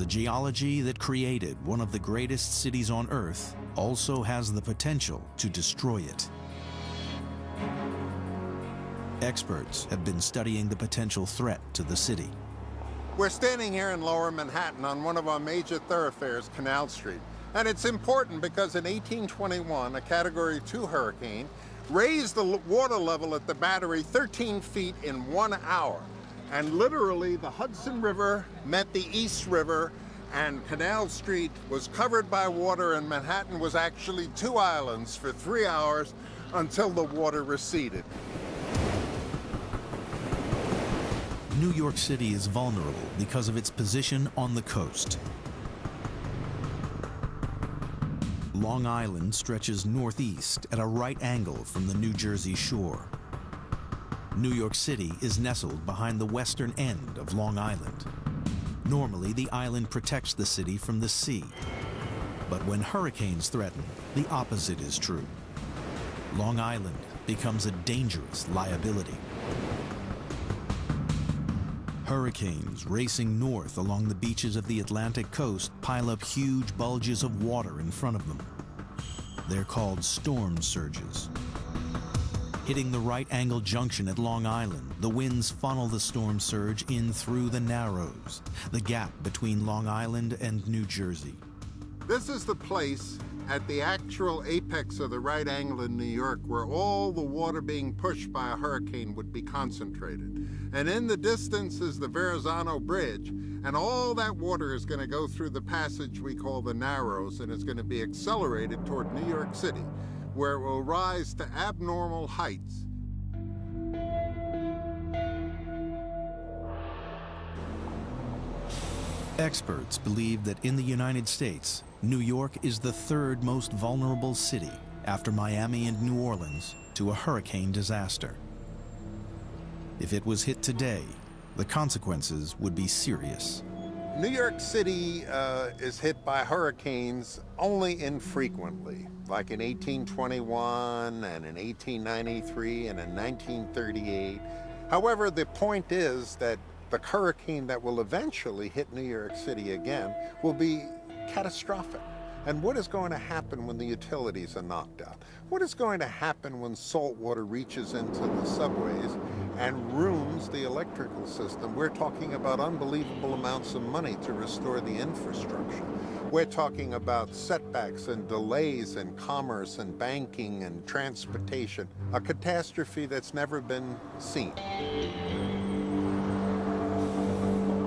the geology that created one of the greatest cities on Earth also has the potential to destroy it. Experts have been studying the potential threat to the city. We're standing here in Lower Manhattan on one of our major thoroughfares, Canal Street. And it's important because in 1821, a Category 2 hurricane raised the water level at the Battery 13 feet in 1 hour. And literally, the Hudson River met the East River, and Canal Street was covered by water, and Manhattan was actually 2 islands for 3 hours until the water receded. New York City is vulnerable because of its position on the coast. Long Island stretches northeast at a right angle from the New Jersey shore. New York City is nestled behind the western end of Long Island. Normally, the island protects the city from the sea. But when hurricanes threaten, the opposite is true. Long Island becomes a dangerous liability. Hurricanes racing north along the beaches of the Atlantic coast pile up huge bulges of water in front of them. They're called storm surges. Hitting the right-angle junction at Long Island, the winds funnel the storm surge in through the Narrows, the gap between Long Island and New Jersey. This is the place at the actual apex of the right angle in New York where all the water being pushed by a hurricane would be concentrated. And in the distance is the Verrazano Bridge, and all that water is going to go through the passage we call the Narrows, and it's going to be accelerated toward New York City, where it will rise to abnormal heights. Experts believe that in the United States, New York is the third most vulnerable city after Miami and New Orleans to a hurricane disaster. If it was hit today, the consequences would be serious. New York City is hit by hurricanes only infrequently, like in 1821 and in 1893 and in 1938. However, the point is that the hurricane that will eventually hit New York City again will be catastrophic. And what is going to happen when the utilities are knocked out? What is going to happen when salt water reaches into the subways and ruins the electrical system? We're talking about unbelievable amounts of money to restore the infrastructure. We're talking about setbacks and delays in commerce and banking and transportation, a catastrophe that's never been seen.